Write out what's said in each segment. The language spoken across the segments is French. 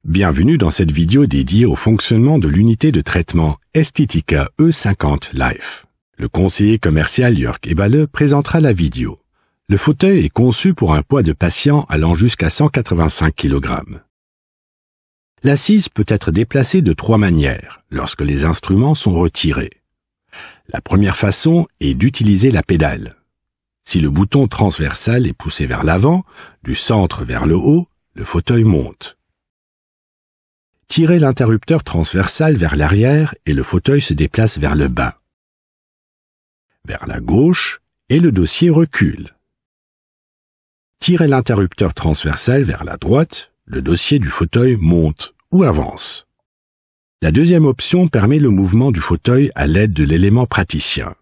Bienvenue dans cette vidéo dédiée au fonctionnement de l'unité de traitement Estetica E50 Life. Le conseiller commercial Jörg Eberle présentera la vidéo. Le fauteuil est conçu pour un poids de patient allant jusqu'à 185 kg. L'assise peut être déplacée de trois manières lorsque les instruments sont retirés. La première façon est d'utiliser la pédale. Si le bouton transversal est poussé vers l'avant, du centre vers le haut, le fauteuil monte. Tirez l'interrupteur transversal vers l'arrière et le fauteuil se déplace vers le bas. Vers la gauche et le dossier recule. Tirez l'interrupteur transversal vers la droite, le dossier du fauteuil monte ou avance. La deuxième option permet le mouvement du fauteuil à l'aide de l'élément praticien.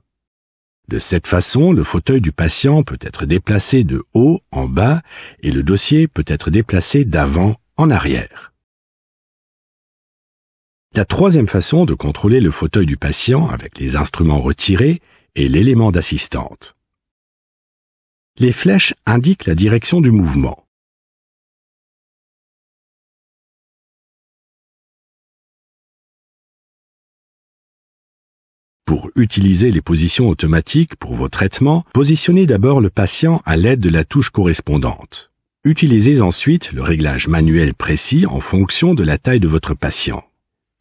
De cette façon, le fauteuil du patient peut être déplacé de haut en bas et le dossier peut être déplacé d'avant en arrière. La troisième façon de contrôler le fauteuil du patient avec les instruments retirés est l'élément d'assistante. Les flèches indiquent la direction du mouvement. Pour utiliser les positions automatiques pour vos traitements, positionnez d'abord le patient à l'aide de la touche correspondante. Utilisez ensuite le réglage manuel précis en fonction de la taille de votre patient.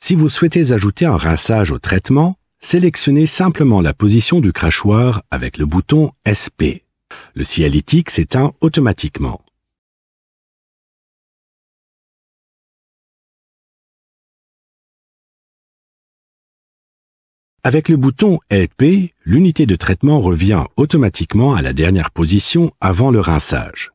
Si vous souhaitez ajouter un rinçage au traitement, sélectionnez simplement la position du crachoir avec le bouton SP. Le cialytique s'éteint automatiquement. Avec le bouton LP, l'unité de traitement revient automatiquement à la dernière position avant le rinçage.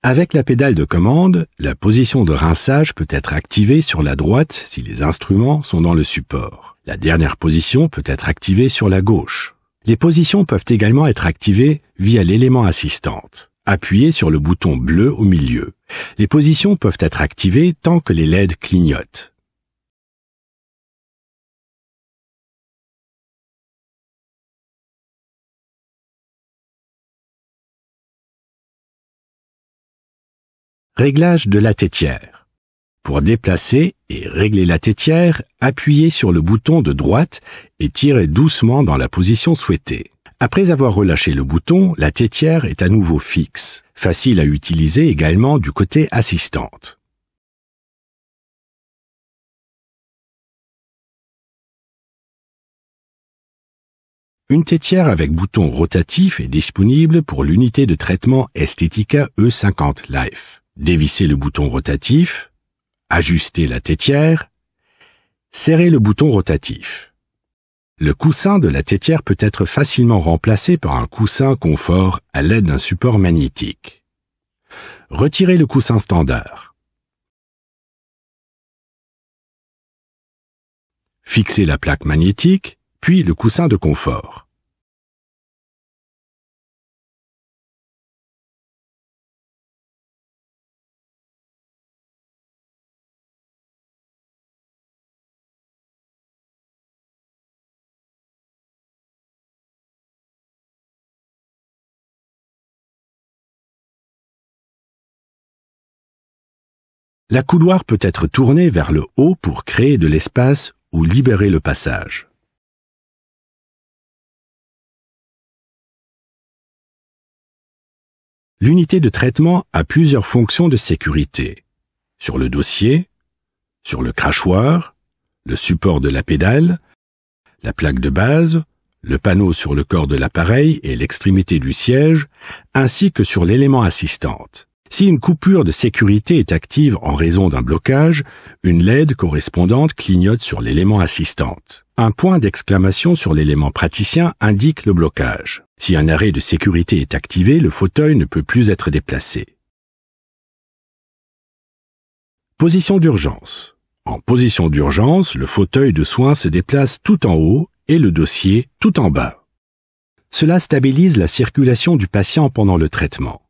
Avec la pédale de commande, la position de rinçage peut être activée sur la droite si les instruments sont dans le support. La dernière position peut être activée sur la gauche. Les positions peuvent également être activées via l'élément assistante. Appuyez sur le bouton bleu au milieu. Les positions peuvent être activées tant que les LED clignotent. Réglage de la tétière. Pour déplacer et régler la tétière, appuyez sur le bouton de droite et tirez doucement dans la position souhaitée. Après avoir relâché le bouton, la tétière est à nouveau fixe. Facile à utiliser également du côté assistante. Une tétière avec bouton rotatif est disponible pour l'unité de traitement Estetica E50 Life. Dévissez le bouton rotatif, ajustez la tétière, serrez le bouton rotatif. Le coussin de la tétière peut être facilement remplacé par un coussin confort à l'aide d'un support magnétique. Retirez le coussin standard. Fixez la plaque magnétique, puis le coussin de confort. La couloir peut être tournée vers le haut pour créer de l'espace ou libérer le passage. L'unité de traitement a plusieurs fonctions de sécurité. Sur le dossier, sur le crachoir, le support de la pédale, la plaque de base, le panneau sur le corps de l'appareil et l'extrémité du siège, ainsi que sur l'élément assistante. Si une coupure de sécurité est active en raison d'un blocage, une LED correspondante clignote sur l'élément assistante. Un point d'exclamation sur l'élément praticien indique le blocage. Si un arrêt de sécurité est activé, le fauteuil ne peut plus être déplacé. Position d'urgence. En position d'urgence, le fauteuil de soins se déplace tout en haut et le dossier tout en bas. Cela stabilise la circulation du patient pendant le traitement.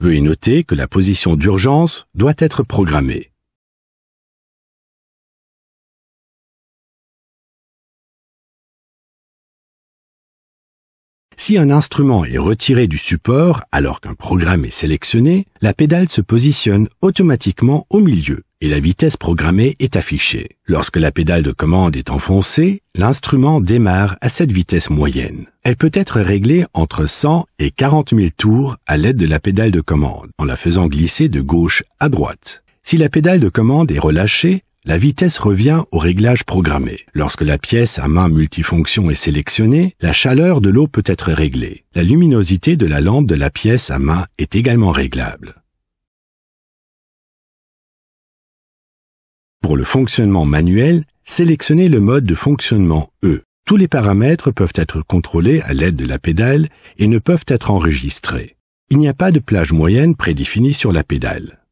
Veuillez noter que la position d'urgence doit être programmée. Si un instrument est retiré du support alors qu'un programme est sélectionné, la pédale se positionne automatiquement au milieu et la vitesse programmée est affichée. Lorsque la pédale de commande est enfoncée, l'instrument démarre à cette vitesse moyenne. Elle peut être réglée entre 100 et 40 000 tours à l'aide de la pédale de commande, en la faisant glisser de gauche à droite. Si la pédale de commande est relâchée, la vitesse revient au réglage programmé. Lorsque la pièce à main multifonction est sélectionnée, la chaleur de l'eau peut être réglée. La luminosité de la lampe de la pièce à main est également réglable. Pour le fonctionnement manuel, sélectionnez le mode de fonctionnement E. Tous les paramètres peuvent être contrôlés à l'aide de la pédale et ne peuvent être enregistrés. Il n'y a pas de plage moyenne prédéfinie sur la pédale.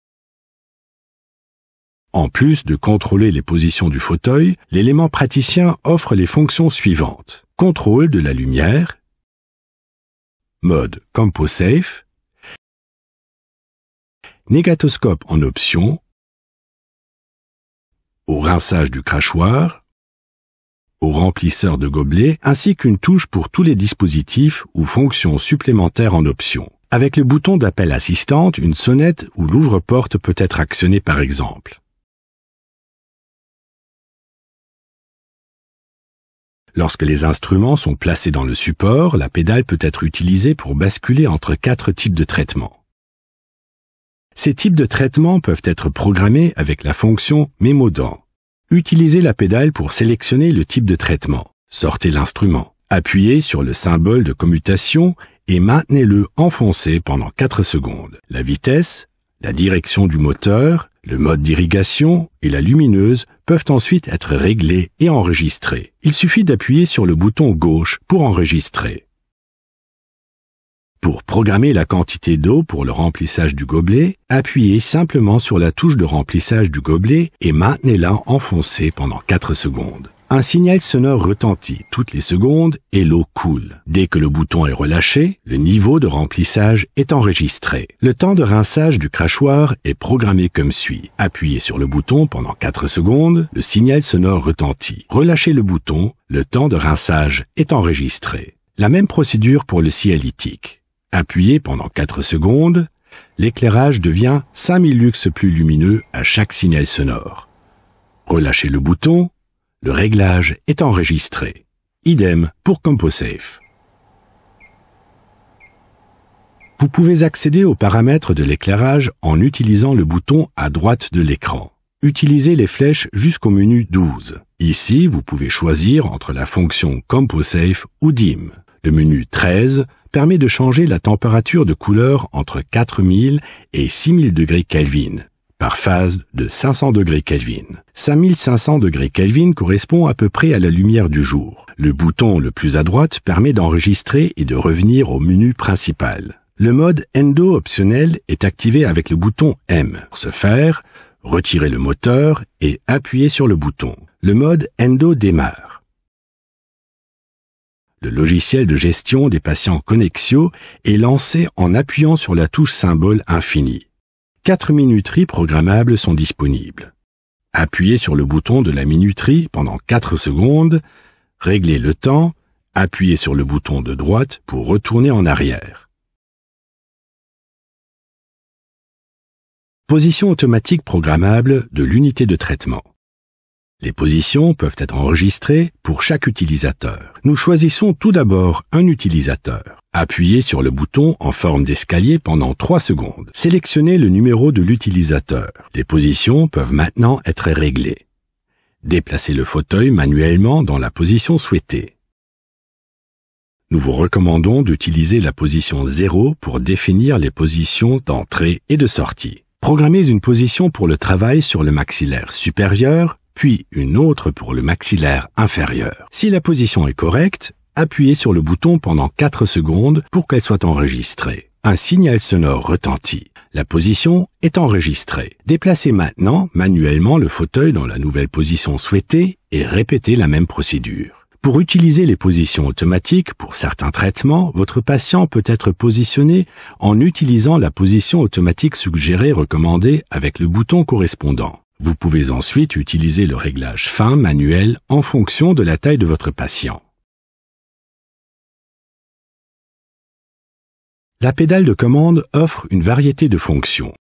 En plus de contrôler les positions du fauteuil, l'élément praticien offre les fonctions suivantes. Contrôle de la lumière, mode CompoSafe, négatoscope en option, au rinçage du crachoir, au remplisseur de gobelet, ainsi qu'une touche pour tous les dispositifs ou fonctions supplémentaires en option. Avec le bouton d'appel assistante, une sonnette ou l'ouvre-porte peut être actionnée par exemple. Lorsque les instruments sont placés dans le support, la pédale peut être utilisée pour basculer entre 4 types de traitements. Ces types de traitements peuvent être programmés avec la fonction mémodant. Utilisez la pédale pour sélectionner le type de traitement. Sortez l'instrument. Appuyez sur le symbole de commutation et maintenez-le enfoncé pendant 4 secondes. La vitesse, la direction du moteur, le mode d'irrigation et la lumineuse peuvent ensuite être réglés et enregistrés. Il suffit d'appuyer sur le bouton gauche pour enregistrer. Pour programmer la quantité d'eau pour le remplissage du gobelet, appuyez simplement sur la touche de remplissage du gobelet et maintenez-la enfoncée pendant 4 secondes. Un signal sonore retentit toutes les secondes et l'eau coule. Dès que le bouton est relâché, le niveau de remplissage est enregistré. Le temps de rinçage du crachoir est programmé comme suit. Appuyez sur le bouton pendant 4 secondes, le signal sonore retentit. Relâchez le bouton, le temps de rinçage est enregistré. La même procédure pour le sialytique. Appuyez pendant 4 secondes, l'éclairage devient 5000 lux plus lumineux à chaque signal sonore. Relâchez le bouton, le réglage est enregistré. Idem pour CompoSafe. Vous pouvez accéder aux paramètres de l'éclairage en utilisant le bouton à droite de l'écran. Utilisez les flèches jusqu'au menu 12. Ici, vous pouvez choisir entre la fonction CompoSafe ou Dim. Le menu 13 permet de changer la température de couleur entre 4000 et 6000 degrés Kelvin, par phase de 500 degrés Kelvin. 5500 degrés Kelvin correspond à peu près à la lumière du jour. Le bouton le plus à droite permet d'enregistrer et de revenir au menu principal. Le mode Endo optionnel est activé avec le bouton M. Pour ce faire, retirez le moteur et appuyez sur le bouton. Le mode Endo démarre. Le logiciel de gestion des patients Connexio est lancé en appuyant sur la touche symbole infini. 4 minuteries programmables sont disponibles. Appuyez sur le bouton de la minuterie pendant 4 secondes, réglez le temps, appuyez sur le bouton de droite pour retourner en arrière. Position automatique programmable de l'unité de traitement. Les positions peuvent être enregistrées pour chaque utilisateur. Nous choisissons tout d'abord un utilisateur. Appuyez sur le bouton en forme d'escalier pendant 3 secondes. Sélectionnez le numéro de l'utilisateur. Les positions peuvent maintenant être réglées. Déplacez le fauteuil manuellement dans la position souhaitée. Nous vous recommandons d'utiliser la position 0 pour définir les positions d'entrée et de sortie. Programmez une position pour le travail sur le maxillaire supérieur, puis une autre pour le maxillaire inférieur. Si la position est correcte, appuyez sur le bouton pendant 4 secondes pour qu'elle soit enregistrée. Un signal sonore retentit. La position est enregistrée. Déplacez maintenant manuellement le fauteuil dans la nouvelle position souhaitée et répétez la même procédure. Pour utiliser les positions automatiques pour certains traitements, votre patient peut être positionné en utilisant la position automatique suggérée recommandée avec le bouton correspondant. Vous pouvez ensuite utiliser le réglage fin manuel en fonction de la taille de votre patient. La pédale de commande offre une variété de fonctions.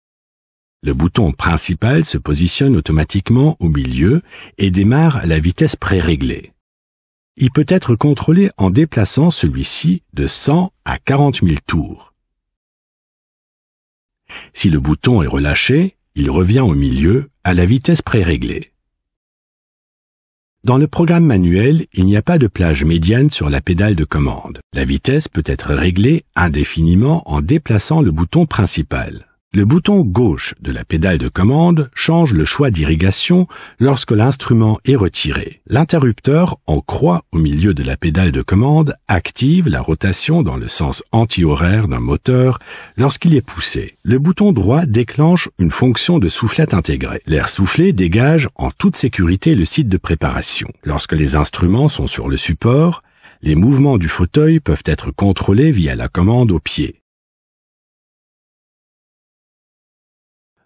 Le bouton principal se positionne automatiquement au milieu et démarre à la vitesse préréglée. Il peut être contrôlé en déplaçant celui-ci de 100 à 40 000 tours. Si le bouton est relâché, il revient au milieu à la vitesse préréglée. Dans le programme manuel, il n'y a pas de plage médiane sur la pédale de commande. La vitesse peut être réglée indéfiniment en déplaçant le bouton principal. Le bouton gauche de la pédale de commande change le choix d'irrigation lorsque l'instrument est retiré. L'interrupteur en croix au milieu de la pédale de commande active la rotation dans le sens anti-horaire d'un moteur lorsqu'il est poussé. Le bouton droit déclenche une fonction de soufflette intégrée. L'air soufflé dégage en toute sécurité le site de préparation. Lorsque les instruments sont sur le support, les mouvements du fauteuil peuvent être contrôlés via la commande au pied.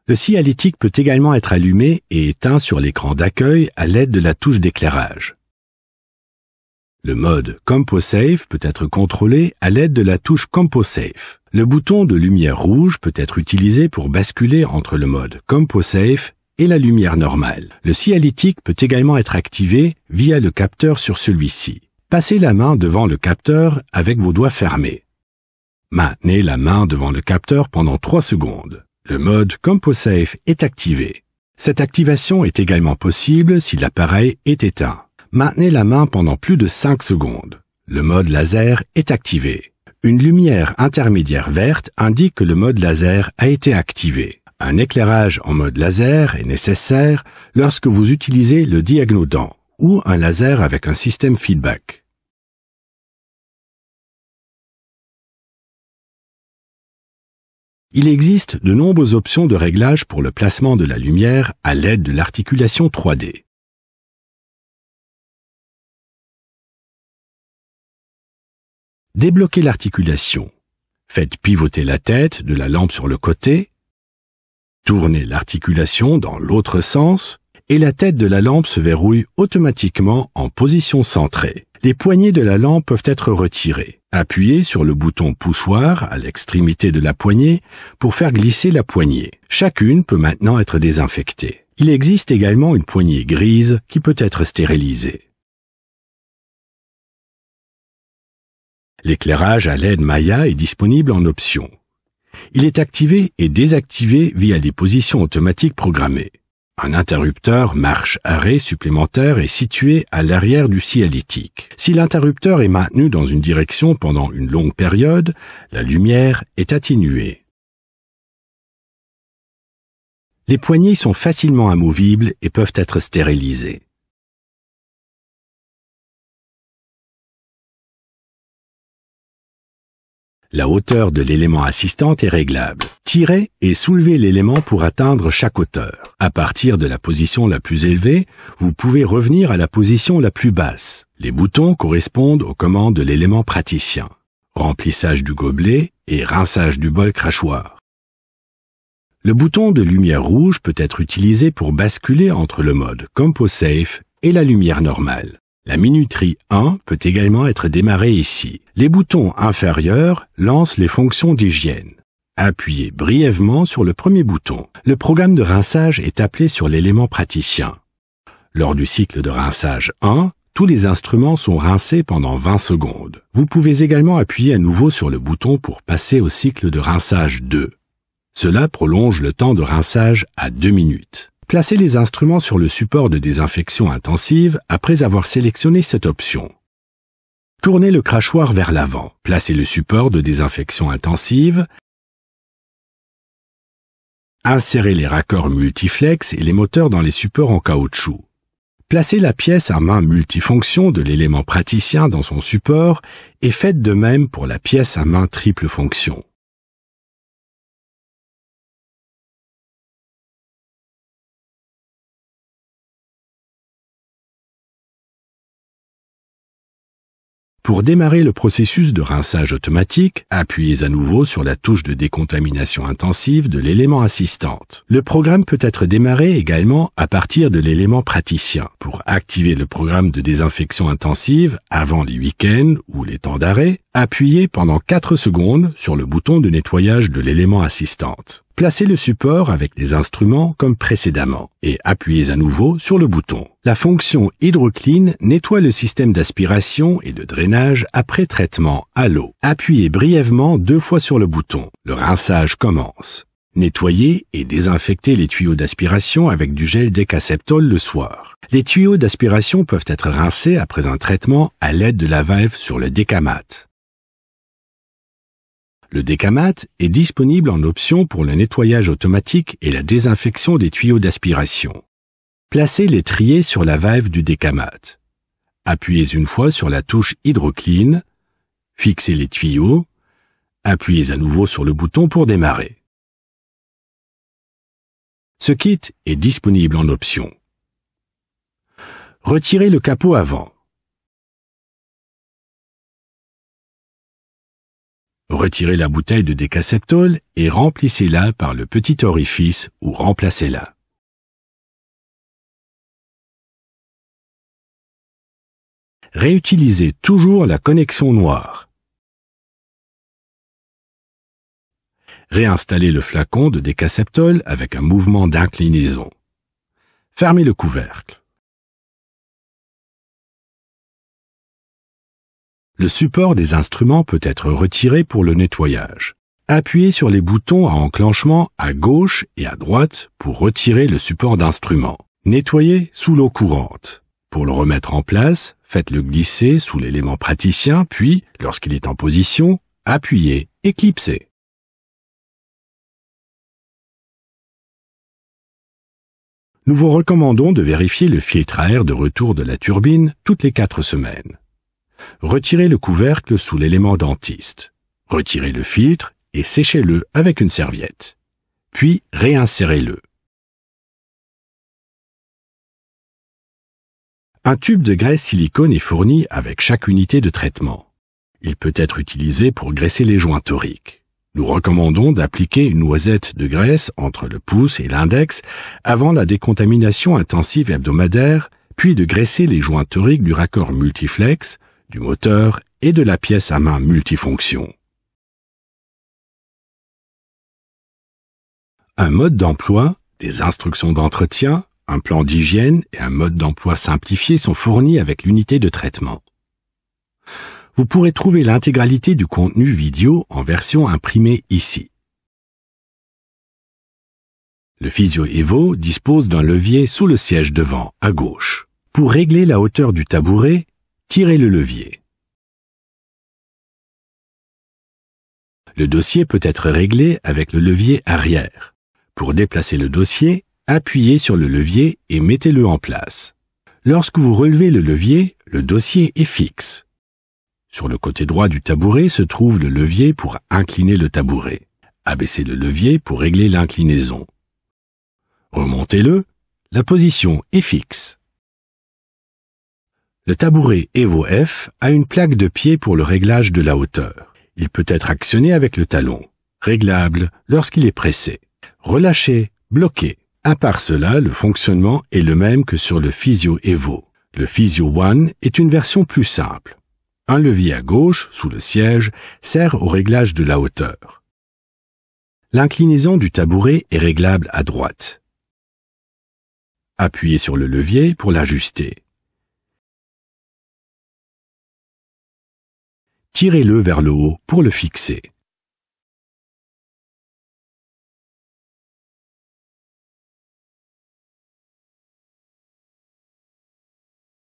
Le signalétique peut également être allumé et éteint sur l'écran d'accueil à l'aide de la touche d'éclairage. Le mode CompoSafe peut être contrôlé à l'aide de la touche CompoSafe. Le bouton de lumière rouge peut être utilisé pour basculer entre le mode CompoSafe et la lumière normale. Le signalétique peut également être activé via le capteur sur celui-ci. Passez la main devant le capteur avec vos doigts fermés. Maintenez la main devant le capteur pendant 3 secondes. Le mode CompoSafe est activé. Cette activation est également possible si l'appareil est éteint. Maintenez la main pendant plus de 5 secondes. Le mode laser est activé. Une lumière intermédiaire verte indique que le mode laser a été activé. Un éclairage en mode laser est nécessaire lorsque vous utilisez le diagnodant ou un laser avec un système feedback. Il existe de nombreuses options de réglage pour le placement de la lumière à l'aide de l'articulation 3D. Débloquez l'articulation. Faites pivoter la tête de la lampe sur le côté. Tournez l'articulation dans l'autre sens et la tête de la lampe se verrouille automatiquement en position centrée. Les poignées de la lampe peuvent être retirées. Appuyez sur le bouton poussoir à l'extrémité de la poignée pour faire glisser la poignée. Chacune peut maintenant être désinfectée. Il existe également une poignée grise qui peut être stérilisée. L'éclairage à LED Maya est disponible en option. Il est activé et désactivé via les positions automatiques programmées. Un interrupteur marche-arrêt supplémentaire est situé à l'arrière du signalétique. Si l'interrupteur est maintenu dans une direction pendant une longue période, la lumière est atténuée. Les poignées sont facilement amovibles et peuvent être stérilisées. La hauteur de l'élément assistant est réglable. Tirez et soulevez l'élément pour atteindre chaque hauteur. À partir de la position la plus élevée, vous pouvez revenir à la position la plus basse. Les boutons correspondent aux commandes de l'élément praticien. Remplissage du gobelet et rinçage du bol crachoir. Le bouton de lumière rouge peut être utilisé pour basculer entre le mode CompoSafe et la lumière normale. La minuterie 1 peut également être démarrée ici. Les boutons inférieurs lancent les fonctions d'hygiène. Appuyez brièvement sur le premier bouton. Le programme de rinçage est appelé sur l'élément praticien. Lors du cycle de rinçage 1, tous les instruments sont rincés pendant 20 secondes. Vous pouvez également appuyer à nouveau sur le bouton pour passer au cycle de rinçage 2. Cela prolonge le temps de rinçage à 2 minutes. Placez les instruments sur le support de désinfection intensive après avoir sélectionné cette option. Tournez le crachoir vers l'avant. Placez le support de désinfection intensive. Insérez les raccords multiflex et les moteurs dans les supports en caoutchouc. Placez la pièce à main multifonction de l'élément praticien dans son support et faites de même pour la pièce à main triple fonction. Pour démarrer le processus de rinçage automatique, appuyez à nouveau sur la touche de décontamination intensive de l'élément assistante. Le programme peut être démarré également à partir de l'élément praticien. Pour activer le programme de désinfection intensive avant les week-ends ou les temps d'arrêt, appuyez pendant 4 secondes sur le bouton de nettoyage de l'élément assistante. Placez le support avec les instruments comme précédemment et appuyez à nouveau sur le bouton. La fonction HydroClean nettoie le système d'aspiration et de drainage après traitement à l'eau. Appuyez brièvement 2 fois sur le bouton. Le rinçage commence. Nettoyez et désinfectez les tuyaux d'aspiration avec du gel Decaceptol le soir. Les tuyaux d'aspiration peuvent être rincés après un traitement à l'aide de la valve sur le Decamat. Le Decamat est disponible en option pour le nettoyage automatique et la désinfection des tuyaux d'aspiration. Placez l'étrier sur la valve du Decamat. Appuyez une fois sur la touche HydroClean, fixez les tuyaux, appuyez à nouveau sur le bouton pour démarrer. Ce kit est disponible en option. Retirez le capot avant. Retirez la bouteille de Decaceptol et remplissez-la par le petit orifice ou remplacez-la. Réutilisez toujours la connexion noire. Réinstallez le flacon de Decaceptol avec un mouvement d'inclinaison. Fermez le couvercle. Le support des instruments peut être retiré pour le nettoyage. Appuyez sur les boutons à enclenchement à gauche et à droite pour retirer le support d'instrument. Nettoyez sous l'eau courante. Pour le remettre en place, faites-le glisser sous l'élément praticien, puis, lorsqu'il est en position, appuyez et clipsez. Nous vous recommandons de vérifier le filtre à air de retour de la turbine toutes les 4 semaines. Retirez le couvercle sous l'élément dentiste. Retirez le filtre et séchez-le avec une serviette. Puis réinsérez-le. Un tube de graisse silicone est fourni avec chaque unité de traitement. Il peut être utilisé pour graisser les joints toriques. Nous recommandons d'appliquer une noisette de graisse entre le pouce et l'index avant la décontamination intensive hebdomadaire, puis de graisser les joints toriques du raccord multiflex, du moteur et de la pièce à main multifonction. Un mode d'emploi, des instructions d'entretien, un plan d'hygiène et un mode d'emploi simplifié sont fournis avec l'unité de traitement. Vous pourrez trouver l'intégralité du contenu vidéo en version imprimée ici. Le Physio Evo dispose d'un levier sous le siège devant, à gauche. Pour régler la hauteur du tabouret, tirez le levier. Le dossier peut être réglé avec le levier arrière. Pour déplacer le dossier, appuyez sur le levier et mettez-le en place. Lorsque vous relevez le levier, le dossier est fixe. Sur le côté droit du tabouret se trouve le levier pour incliner le tabouret. Abaissez le levier pour régler l'inclinaison. Remontez-le, la position est fixe. Le tabouret Evo F a une plaque de pied pour le réglage de la hauteur. Il peut être actionné avec le talon, réglable lorsqu'il est pressé. Relâché, bloqué. À part cela, le fonctionnement est le même que sur le Physio Evo. Le Physio One est une version plus simple. Un levier à gauche, sous le siège, sert au réglage de la hauteur. L'inclinaison du tabouret est réglable à droite. Appuyez sur le levier pour l'ajuster. Tirez-le vers le haut pour le fixer.